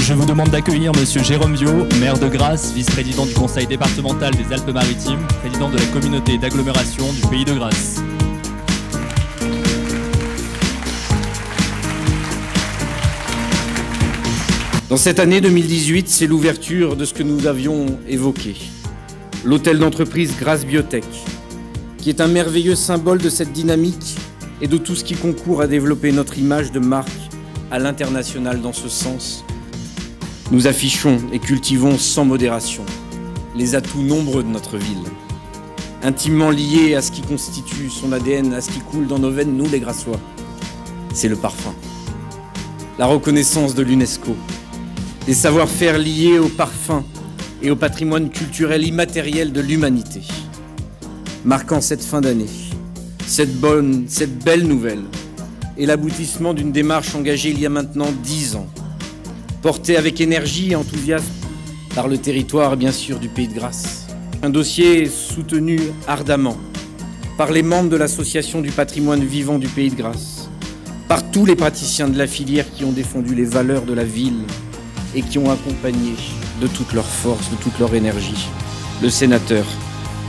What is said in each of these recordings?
Je vous demande d'accueillir Monsieur Jérôme Viau, maire de Grasse, vice-président du conseil départemental des Alpes-Maritimes, président de la communauté d'agglomération du Pays de Grasse. Dans cette année 2018, c'est l'ouverture de ce que nous avions évoqué, l'hôtel d'entreprise Grasse Biotech, qui est un merveilleux symbole de cette dynamique et de tout ce qui concourt à développer notre image de marque à l'international. Dans ce sens, nous affichons et cultivons sans modération les atouts nombreux de notre ville, intimement liés à ce qui constitue son ADN, à ce qui coule dans nos veines, nous les Grassois. C'est le parfum, la reconnaissance de l'UNESCO, des savoir-faire liés au parfum et au patrimoine culturel immatériel de l'humanité. Marquant cette fin d'année, cette belle nouvelle est l'aboutissement d'une démarche engagée il y a maintenant 10 ans, portée avec énergie et enthousiasme par le territoire, bien sûr, du Pays de Grasse. Un dossier soutenu ardemment par les membres de l'Association du patrimoine vivant du Pays de Grasse, par tous les praticiens de la filière qui ont défendu les valeurs de la ville et qui ont accompagné de toute leur force, de toute leur énergie, le sénateur,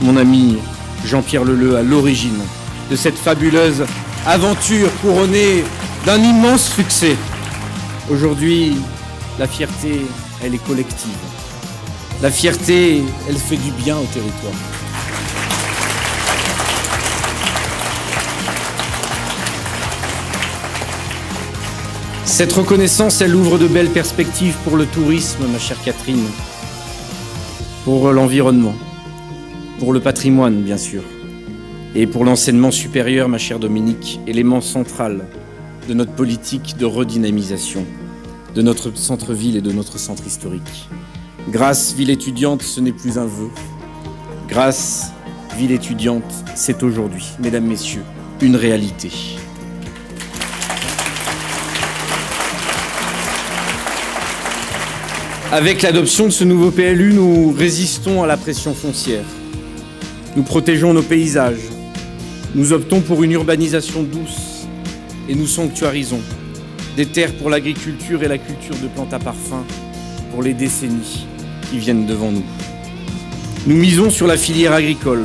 mon ami Jean-Pierre Leleu, à l'origine de cette fabuleuse aventure couronnée d'un immense succès. Aujourd'hui, la fierté, elle est collective. La fierté, elle fait du bien au territoire. Cette reconnaissance, elle ouvre de belles perspectives pour le tourisme, ma chère Catherine, pour l'environnement, pour le patrimoine, bien sûr, et pour l'enseignement supérieur, ma chère Dominique, élément central de notre politique de redynamisation de notre centre-ville et de notre centre historique. Grasse, ville étudiante, ce n'est plus un vœu. Grasse, ville étudiante, c'est aujourd'hui, mesdames, messieurs, une réalité. Avec l'adoption de ce nouveau PLU, nous résistons à la pression foncière. Nous protégeons nos paysages. Nous optons pour une urbanisation douce et nous sanctuarisons des terres pour l'agriculture et la culture de plantes à parfum pour les décennies qui viennent devant nous. Nous misons sur la filière agricole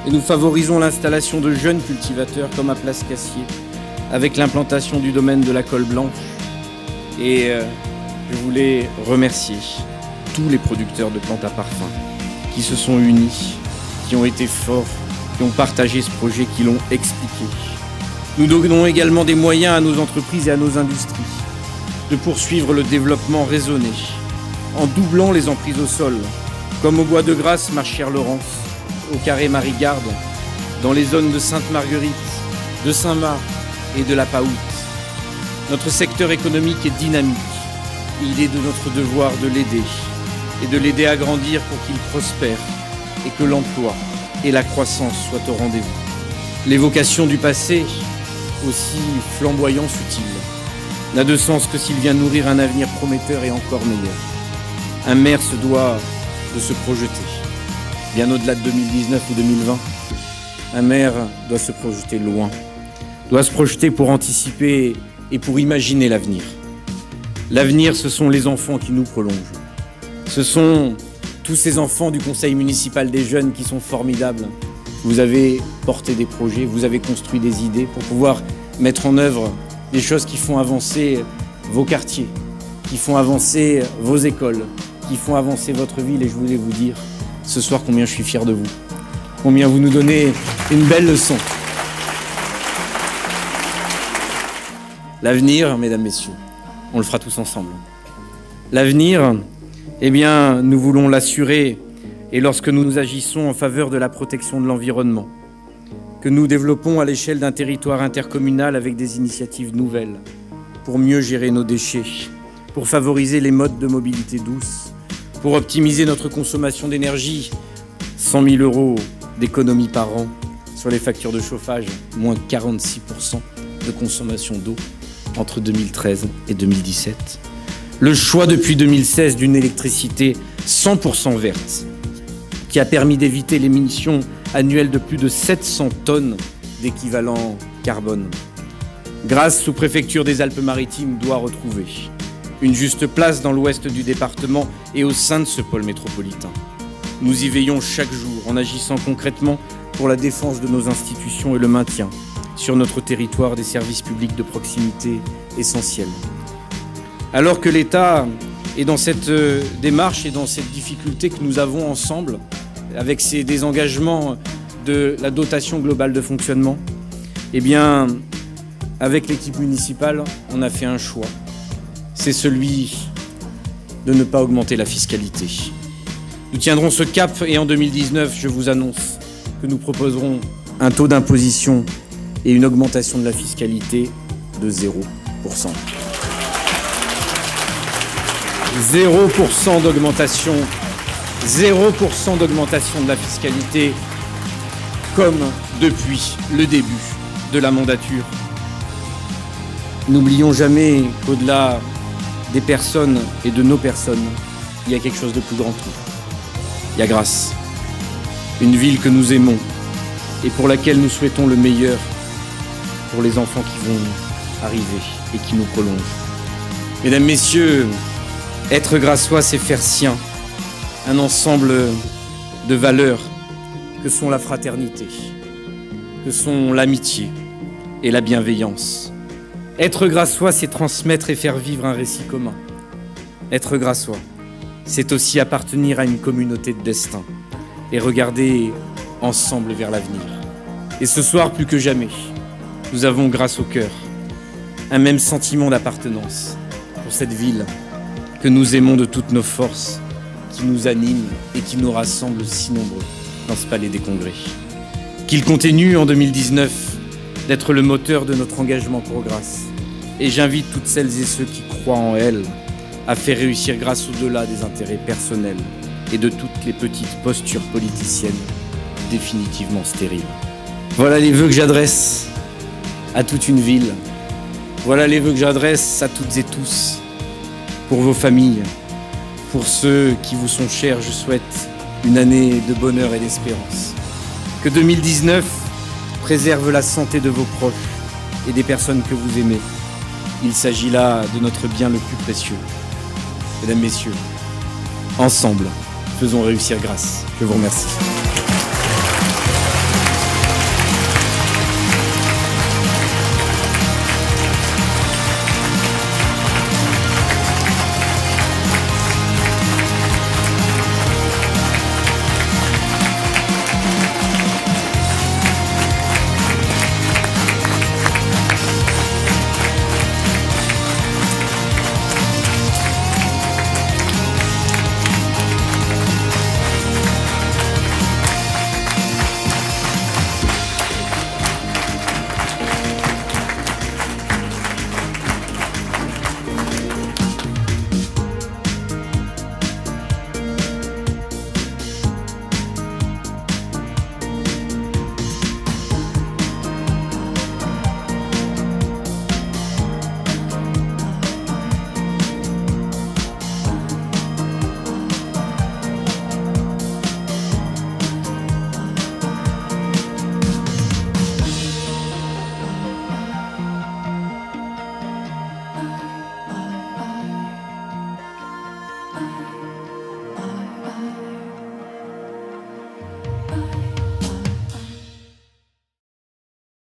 et nous favorisons l'installation de jeunes cultivateurs comme à Place Cassier avec l'implantation du domaine de la Colle Blanche. Et je voulais remercier tous les producteurs de plantes à parfum qui se sont unis, qui ont été forts, qui ont partagé ce projet, qui l'ont expliqué. Nous donnons également des moyens à nos entreprises et à nos industries de poursuivre le développement raisonné en doublant les emprises au sol, comme au Bois de Grasse, ma chère Laurence, au Carré Marie-Garde, dans les zones de Sainte-Marguerite, de Saint-Marc et de la Paoute. Notre secteur économique est dynamique. Il est de notre devoir de l'aider et de l'aider à grandir pour qu'il prospère et que l'emploi et la croissance soient au rendez-vous. L'évocation du passé, aussi flamboyant fut-il, n'a de sens que s'il vient nourrir un avenir prometteur et encore meilleur. Un maire se doit de se projeter, bien au-delà de 2019 ou 2020. Un maire doit se projeter loin, doit se projeter pour anticiper et pour imaginer l'avenir. L'avenir, ce sont les enfants qui nous prolongent. Ce sont tous ces enfants du conseil municipal des jeunes qui sont formidables. Vous avez porté des projets, vous avez construit des idées pour pouvoir mettre en œuvre des choses qui font avancer vos quartiers, qui font avancer vos écoles, qui font avancer votre ville. Et je voulais vous dire ce soir combien je suis fier de vous, combien vous nous donnez une belle leçon. L'avenir, mesdames, messieurs, on le fera tous ensemble. L'avenir, eh bien, nous voulons l'assurer. Et lorsque nous agissons en faveur de la protection de l'environnement, que nous développons à l'échelle d'un territoire intercommunal avec des initiatives nouvelles pour mieux gérer nos déchets, pour favoriser les modes de mobilité douce, pour optimiser notre consommation d'énergie, 100 000 € d'économie par an sur les factures de chauffage, moins 46% de consommation d'eau entre 2013 et 2017. Le choix depuis 2016 d'une électricité 100% verte, qui a permis d'éviter l'émission annuelle de plus de 700 tonnes d'équivalent carbone. Grasse, sous-préfecture des Alpes-Maritimes, doit retrouver une juste place dans l'ouest du département et au sein de ce pôle métropolitain. Nous y veillons chaque jour en agissant concrètement pour la défense de nos institutions et le maintien sur notre territoire des services publics de proximité essentiels. Alors que l'État est dans cette démarche et dans cette difficulté que nous avons ensemble, avec ces désengagements de la dotation globale de fonctionnement, eh bien, avec l'équipe municipale, on a fait un choix. C'est celui de ne pas augmenter la fiscalité. Nous tiendrons ce cap et en 2019, je vous annonce que nous proposerons un taux d'imposition et une augmentation de la fiscalité de 0%. 0% d'augmentation, 0% d'augmentation de la fiscalité, comme depuis le début de la mandature. N'oublions jamais qu'au-delà des personnes et de nos personnes, il y a quelque chose de plus grand que nous. Il y a Grasse, une ville que nous aimons et pour laquelle nous souhaitons le meilleur pour les enfants qui vont arriver et qui nous prolongent. Mesdames, Messieurs, être grassois, c'est faire sien un ensemble de valeurs que sont la fraternité, que sont l'amitié et la bienveillance. Être grassois, c'est transmettre et faire vivre un récit commun. Être grassois, c'est aussi appartenir à une communauté de destin et regarder ensemble vers l'avenir. Et ce soir, plus que jamais, nous avons, grâce au cœur, un même sentiment d'appartenance pour cette ville que nous aimons de toutes nos forces, qui nous anime et qui nous rassemble si nombreux dans ce palais des congrès. Qu'il continue en 2019 d'être le moteur de notre engagement pour Grasse. Et j'invite toutes celles et ceux qui croient en elle à faire réussir Grasse au-delà des intérêts personnels et de toutes les petites postures politiciennes définitivement stériles. Voilà les vœux que j'adresse à toute une ville. Voilà les vœux que j'adresse à toutes et tous. Pour vos familles, pour ceux qui vous sont chers, je souhaite une année de bonheur et d'espérance. Que 2019 préserve la santé de vos proches et des personnes que vous aimez. Il s'agit là de notre bien le plus précieux. Mesdames, Messieurs, ensemble, faisons réussir Grasse. Je vous remercie.